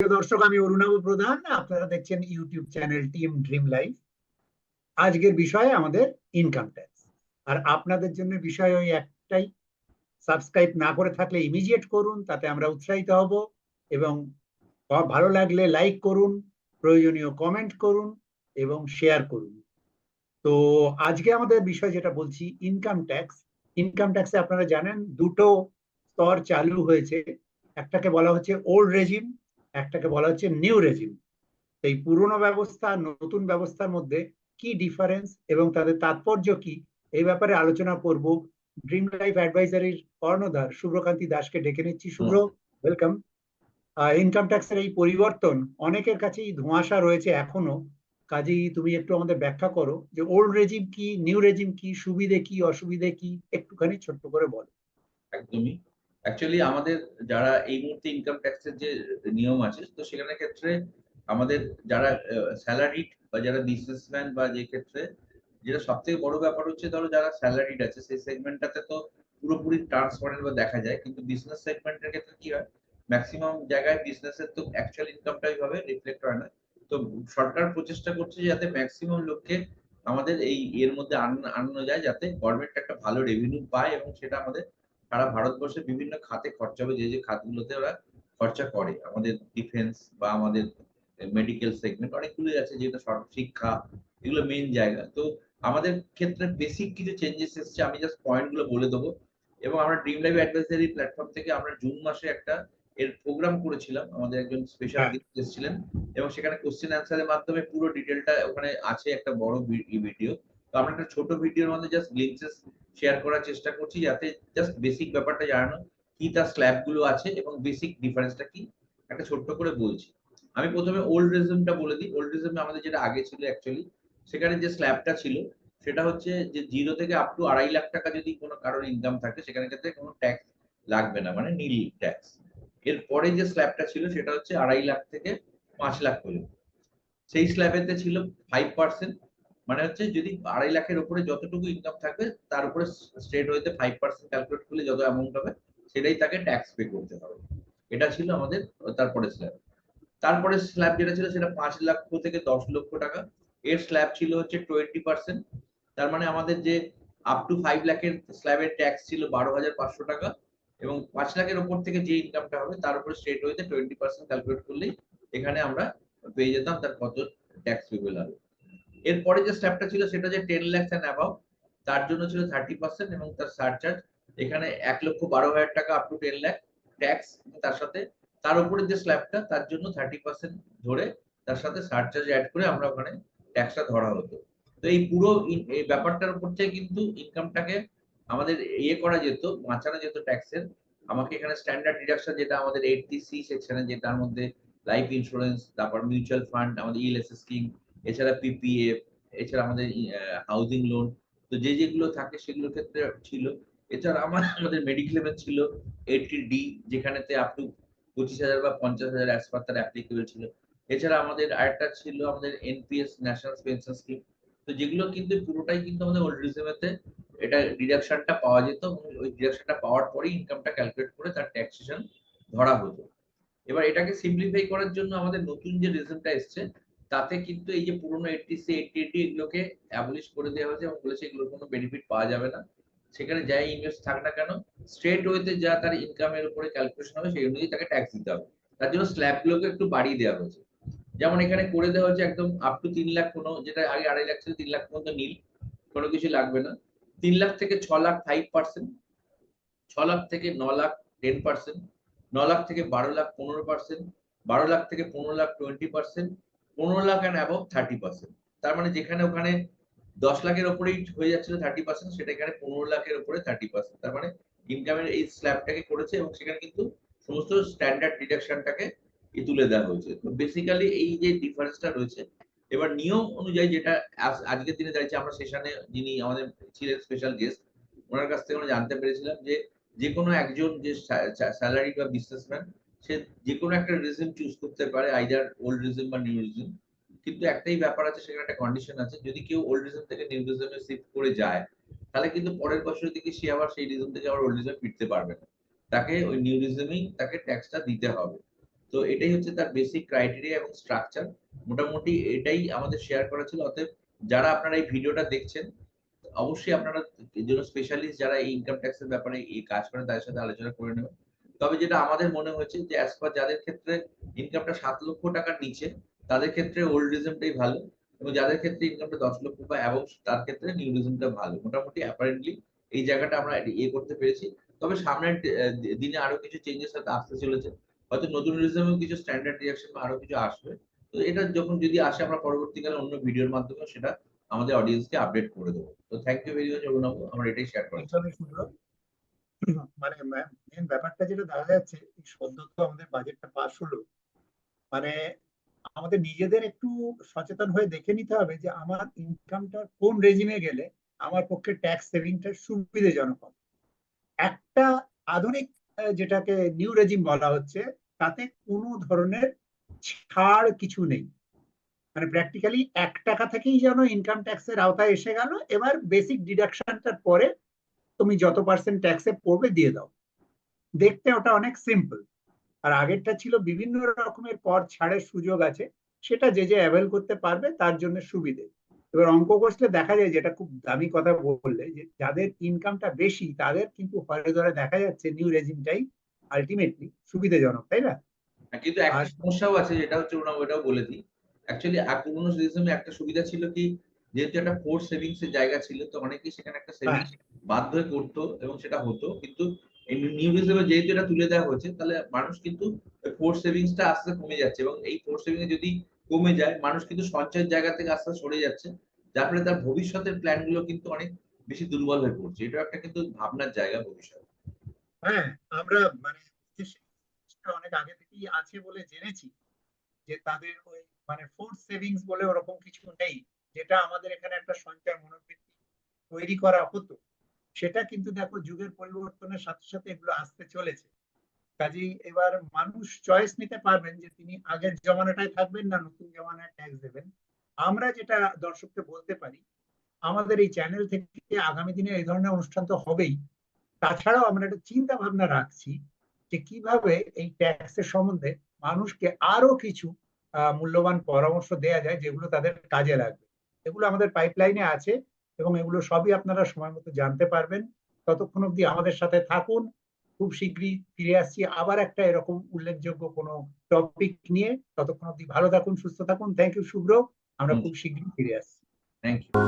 প্রিয় দর্শক, আমি অরুণাভ প্রধান। আপনারা দেখছেন YouTube channel team dream life. আজকের বিষয় আমাদের ইনকাম ট্যাক্স। আর আপনাদের জন্য বিষয় ওই একটাই, সাবস্ক্রাইব না করে থাকলে ইমিডিয়েট করুন, তাতে আমরা উৎসাহিত হব। এবং ভালো লাগলে লাইক করুন, প্রয়োজনীয় কমেন্ট করুন এবং শেয়ার করুন। তো আজকে আমাদের বিষয় যেটা বলছি, ইনকাম ট্যাক্স। ইনকাম ট্যাক্সে আপনারা জানেন দুটো স্তর চালু হয়েছে। একটাকে বলা হচ্ছে ওল্ড রেজিম, একটাকে বলা হচ্ছে নিউ রেজিম। এই পুরনো ব্যবস্থা আর নতুন ব্যবস্থার মধ্যে কি ডিফারেন্স এবং তাদের তাৎপর্য কি, এই ব্যাপারে আলোচনা করব। ড্রিম লাইফ অ্যাডভাইজারির কর্ণধার শুভ্রকান্তি দাসকে ডেকে নিচ্ছি। শুভ্র, ওয়েলকাম। ইনকাম ট্যাক্সের এই পরিবর্তন অনেকের কাছেই ধোঁয়াশা রয়েছে এখনো। কাজেই তুমি একটু আমাদের ব্যাখ্যা করো যে ওল্ড রেজিম কি, নিউ রেজিম কি, সুবিধে কি, অসুবিধে কি, একটুখানি ছোট্ট করে বলো। একদমই। অ্যাকচুয়ালি আমাদের যারা এই মুহূর্তে ইনকাম ট্যাক্সের যে নিয়ম আছে, তো সেখানে ক্ষেত্রে আমাদের যারা স্যালারিড বা যারা বিজনেসম্যান বা যে ক্ষেত্রে যেটা সবথেকে বড় ব্যাপার হচ্ছে, ধরো যারা স্যালারিড আছে সেই সেগমেন্টটাতে তো পুরোপুরি ট্রান্সপারেন্ট বা দেখা যায়, কিন্তু বিজনেস সেগমেন্টের ক্ষেত্রে কি হয়, ম্যাক্সিমাম জায়গায় বিজনেসের তো অ্যাকচুয়াল ইনকামটা ওইভাবে রিফ্লেক্ট হয় না। তো সরকার প্রচেষ্টা করছে যাতে ম্যাক্সিমাম লোককে আমাদের এই এর মধ্যে আনানো যায়, যাতে গভর্নমেন্ট একটা ভালো রেভিনিউ পায় এবং সেটা আমাদের সারা ভারতবর্ষে বিভিন্ন খাতে খরচা হবে, যে যে খাতগুলোতে ওরা খরচা করে। আমাদের ডিফেন্স বা আমাদের মেডিকেল সেগমেন্ট অনেকগুলোই আছে, যেটা শিক্ষা, এগুলো মেইন জায়গা। তো আমাদের ক্ষেত্রে বেসিক কিছু চেঞ্জেস এসেছে, আমি জাস্ট পয়েন্ট গুলো বলে দেবো। এবং আমরা ড্রিম লাইফ অ্যাডভাইজারি প্ল্যাটফর্ম থেকে আমরা জুন মাসে একটা এর প্রোগ্রাম করেছিলাম, আমাদের একজন স্পেশাল হ্যাঁ, গেস্ট এসেছিলেন এবং সেখানে কোশ্চেন অ্যান্সারের মাধ্যমে পুরো ডিটেলটা ওখানে আছে, একটা বড় ভিডিও। তো আমরা একটা ছোট ভিডিওর মধ্যে জাস্ট গ্লিমসেস শেয়ার করার চেষ্টা করছি, যাতে জাস্ট বেসিক ব্যাপারটা জানানো, কি তার স্ল্যাব গুলো আছে এবং বেসিক ডিফারেন্সটা কি একটা ছোট্ট করে বলছি। আমি প্রথমে ওল্ড রেজিমটা বলে দিই। ওল্ড রেজিমে আমাদের যেটা আগে ছিল অ্যাকচুয়ালি, সেখানে যে স্ল্যাবটা ছিল সেটা হচ্ছে যে 0 থেকে আপ টু 2.5 লাখ টাকা যদি কোনো কারোর ইনকাম থাকে, সেখানে ক্ষেত্রে কোনো ট্যাক্স লাগবে না, মানে নীল ট্যাক্স। এরপরে যে স্ল্যাবটা ছিল সেটা হচ্ছে 2.5 লাখ থেকে 5 লাখ পর্যন্ত। সেই স্ল্যাবেতে ছিল 5%, মানে হচ্ছে যদি 2.5 লাখের উপরে যতটুকু ইনকাম থাকবে তার উপরে স্ট্রেট হইতে 5% ক্যালকুলেট করলে যত অ্যামাউন্ট হবে সেটাই তাকে ট্যাক্স পে করতে হবে। এটা ছিল আমাদের তারপরে স্ল্যাব। তারপরে স্ল্যাব যেটা ছিল সেটা 5 লক্ষ থেকে 10 লক্ষ টাকা। এর স্ল্যাব ছিল হচ্ছে 20%। তার মানে আমাদের যে আপ টু 5 লাখের স্ল্যাবের ট্যাক্স ছিল 12,500 টাকা, এবং 5 লাখের উপর থেকে যে ইনকামটা হবে তার উপরে স্ট্রেট হইতে 20% ক্যালকুলেট করলেই এখানে আমরা পেয়ে যেতাম তার কত ট্যাক্স পেবল হবে। এরপরে যে স্ল্যাবটা ছিল সেটা যে 10 লাখ এন্ড অ্যাবাভ, তার জন্য ছিল 30% এবং তার সারচার্জ এখানে 1,12,000 টাকা আপ টু 10 লাখ ট্যাক্স। তার সাথে তার উপরে যে স্ল্যাবটা তার জন্য 30% ধরে তার সাথে সারচার্জ অ্যাড করে আমরা ওখানে ট্যাক্সটা ধরা হতো। তো এই পুরো এই ব্যাপারটার উপর থেকে কিন্তু ইনকামটাকে আমাদের ইয়ে করা যেত, বাঁচানো যেত ট্যাক্সের। আমাকে এখানে স্ট্যান্ডার্ড ডিডাকশন যেটা আমাদের 80C সেকশনে, যেটার মধ্যে লাইফ ইন্স্যুরেন্স, তারপর মিউচুয়াল ফান্ড, আমাদের ইএলএসএস স্কিম, এছাড়া পিপিএফ, এছাড়া আমাদের হাউজিং লোন, তো যে যেগুলো থাকে সেগুলোর ক্ষেত্রে ছিল। এছাড়া আমাদের মেডিক্লেমের ছিল 80D, যেখানেতে আপ টু 25,000 বা 50,000 অ্যাজ পার তার অ্যাপ্লিকেবল ছিল। এছাড়া আমাদের আরেকটা ছিল আমাদের এনপিএস, ন্যাশনাল পেনশন স্কিম। তো যেগুলো কিন্তু পুরোটাই কিন্তু আমাদের ওল্ড রিজমেতে এটা ডিডাকশনটা পাওয়া যেত, এবং ওই ডিডাকশনটা পাওয়ার পরেই ইনকামটা ক্যালকুলেট করে তার ট্যাক্সেশন ধরা হতো। এবার এটাকে সিম্পলিফাই করার জন্য আমাদের নতুন যে রিজনটা এসছে, তাতে কিন্তু এই যে পুরোনো 80C 8080 এগুলোকে অ্যাবলিশ করে দেওয়া হয়েছে এবং বলেছে এগুলোর কোনো বেনিফিট পাওয়া যাবে না। সেখানে যাই ইনভেস্ট থাক না কেন, স্ট্রেট ওয়েতে যা তার ইনকামের উপরে ক্যালকুলেশন হবে সেই অনুযায়ী তাকে ট্যাক্স দিতে হবে। তার জন্য স্ল্যাব গুলোকে একটু বাড়িয়ে দেওয়া হয়েছে। যেমন এখানে করে দেওয়া হচ্ছে একদম আপ টু 3 লাখ, কোনো যেটা আগে 2.5 লাখ ছিল 3 লাখ পর্যন্ত নীল, কোনো কিছু লাগবে না। 3 লাখ থেকে 6 লাখ 5%, 6 লাখ থেকে 9 লাখ 10%, 9 লাখ থেকে 12 লাখ 15%, 12 লাখ থেকে 15 লাখ 20%, 15 লাখ এন্ড অ্যাবভ 30%। তার মানে যেখানে ওখানে 10 লাখের উপরেই হয়ে যাচ্ছিল 30%, সেটা এখানে 15 লাখের উপরে 30%। তার মানে ইনকামের এই স্ল্যাবটাকে করেছে এবং সেখানে কিন্তু সমস্ত স্ট্যান্ডার্ড ডিডাকশনটাকে তুলে দেওয়া হয়েছে। তো বেসিক্যালি এই যে ডিফারেন্সটা রয়েছে, এবার নিয়ম অনুযায়ী যেটা আজকের দিনে দাঁড়িয়ে আমরা সেশনে যিনি আমাদের ছিলেন স্পেশাল গেস্ট, ওনার কাছ থেকে আমরা জানতে পেরেছিলাম যে যে কোনো একজন যে স্যালারি বা বিজনেসম্যান, সে যে কোনো একটা রিজিম চুজ করতে পারে, আইদার ওল্ড রিজিম বা নিউ রিজিম। কিন্তু একটাই ব্যাপার আছে, সেখানে একটা কন্ডিশন আছে, যদি কেউ ওল্ড রিজিম থেকে নিউ রিজিমে শিফট করে যায়, তাহলে কিন্তু পরের বছরের দিকে সে আবার সেই রিজিম থেকে আবার ওল্ড রিজিমে ফিরতে পারবে না। তাকে ওই নিউ রিজিমেই তাকে ট্যাক্সটা দিতে হবে। তো এটাই হচ্ছে তার বেসিক ক্রাইটেরিয়া এবং স্ট্রাকচার। মোটামুটি এটাই আমাদের শেয়ার করা ছিল। অতএব যারা আপনারা এই ভিডিওটা দেখছেন, অবশ্যই আপনারা এর জন্য স্পেশালিস্ট যারা এই ইনকাম ট্যাক্স এর ব্যাপারে এই কাজ করেন তাদের সাথে আলোচনা করে নেবেন। তবে যেটা আমাদের মনে হয়েছে যে অ্যাজ পার যাদের ক্ষেত্রে ইনকামটা ৭ লক্ষ টাকার নিচে, তাদের ক্ষেত্রে ওল্ড রিজমটাই ভালো, এবং যাদের ক্ষেত্রে ইনকামটা ১০ লক্ষ বা অ্যাবভ তার ক্ষেত্রে নিউ রিজমটা ভালো। মোটামুটি অ্যাপারেন্টলি এই জায়গাটা আমরা করতে পেরেছি। তবে সামনের দিনে আরো কিছু চেঞ্জেস হয়তো আসতে চলেছে। হয়তো নতুন রিজমেও কিছু স্ট্যান্ডার্ড রিঅ্যাকশন বা আরো কিছু আসবে। তো এটা যখন যদি আসে আমরা পরবর্তীকালে অন্য ভিডিওর মাধ্যমে সেটা আমাদের অডিয়েন্সকে আপডেট করে দেবো। তো থ্যাংক ইউ ভেরি মাচ অভিনব। আমরা এটাই শেয়ার করার ছিল। একদমই সুন্দর। মানে মেন ব্যাপারটা যেটা দেখা যাচ্ছে, এই সদ্য তো আমাদের বাজেটটা পাস হলো, মানে আমাদের নিজেদের একটু সচেতন হয়ে দেখে নিতে হবে যে আমার ইনকামটা কোন রেজিমে গেলে আমার পক্ষে ট্যাক্স সেভিংটা সুবিধাজনক হবে। একটা আধুনিক যেটাকে নিউ রেজিম বলা হচ্ছে, তাতে কোনো ধরনের ছাড় কিছু নেই। মানে প্র্যাকটিক্যালি ১ টাকা থেকেই যেন ইনকাম ট্যাক্সের আওতায় এসে গেল। এবার বেসিক ডিডাকশনটার পরে তুমি যত পার্সেন্ট ট্যাক্সে পড়বে দিয়ে দাও। দেখতে ওটা অনেক সিম্পল। আর আগেরটা ছিল বিভিন্ন রকমের কর ছাড়ের সুযোগ আছে, সেটা যে যে অ্যাভেল করতে পারবে তার জন্য সুবিধে। এবার অঙ্ক কষলে দেখা যায়, যেটা খুব দামি কথা বললে, যে যাদের ইনকামটা বেশি তাদের কিন্তু হরে ধরে দেখা যাচ্ছে নিউ রেজিমটাই আলটিমেটলি সুবিধাজনক, তাই না? কিন্তু একটা আর সমস্যাও আছে, যেটা হচ্ছে ওটাও বলে দিই। অ্যাকচুয়ালি পুরোনো সিস্টেমে একটা সুবিধা ছিল কি, যেহেতু একটা ফোর্স সেভিংস এর জায়গা ছিল, তো অনেকেই সেখানে একটা হ্যাঁ, সেভিংস বাধ্য হয়ে করতো এবং সেটা হতো। কিন্তু এই নিউ রিজমে যেহেতু এটা তুলে দেওয়া হয়েছে, তাহলে মানুষ কিন্তু ফোর্স সেভিংসটা আস্তে আস্তে কমে যাচ্ছে, এবং এই ফোর্স সেভিং এ যদি কমে যায়, মানুষ কিন্তু সঞ্চয়ের জায়গা থেকে আস্তে আস্তে সরে যাচ্ছে। যার ফলে তার ভবিষ্যতের প্ল্যান গুলো কিন্তু অনেক বেশি দুর্বল হয়ে পড়ছে। এটাও একটা কিন্তু ভাবনার জায়গা ভবিষ্যতে। হ্যাঁ, আমরা মানে অনেক আগে থেকেই আছে বলে জেনেছি যে তাদের ওই মানে ফোর্স সেভিংস বলে ওরকম কিছু নেই, যেটা আমাদের এখানে একটা সঞ্চয় মনোবৃত্তি তৈরি করা হতো। সেটা কিন্তু দেখো যুগের পরিবর্তনের সাথে সাথে এগুলো আসতে চলেছে। কাজেই এবার মানুষ চয়েস নিতে পারবেন যে তিনি আগের জমানাটায় থাকবেন না নতুন জমানায় ট্যাক্স দেবেন। আমরা যেটা দর্শককে বলতে পারি, আমাদের এই চ্যানেল থেকে আগামী দিনে এই ধরনের অনুষ্ঠান তো হবেই, তাছাড়াও আমরা একটা চিন্তা ভাবনা রাখছি যে কিভাবে এই ট্যাক্সের সম্বন্ধে মানুষকে আরো কিছু মূল্যবান পরামর্শ দেয়া যায়, যেগুলো তাদের কাজে লাগবে। এগুলো আমাদের পাইপলাইনে আছে এবং এগুলো সবই আপনারা সময় মতো জানতে পারবেন। ততক্ষণ অবধি আমাদের সাথে থাকুন। খুব শীঘ্রই ফিরে আসছি আবার একটা এরকম উল্লেখযোগ্য কোনো টপিক নিয়ে। ততক্ষণ অবধি ভালো থাকুন, সুস্থ থাকুন। Thank you Shubhra. আমরা খুব শীঘ্রই ফিরে আসছি। Thank you.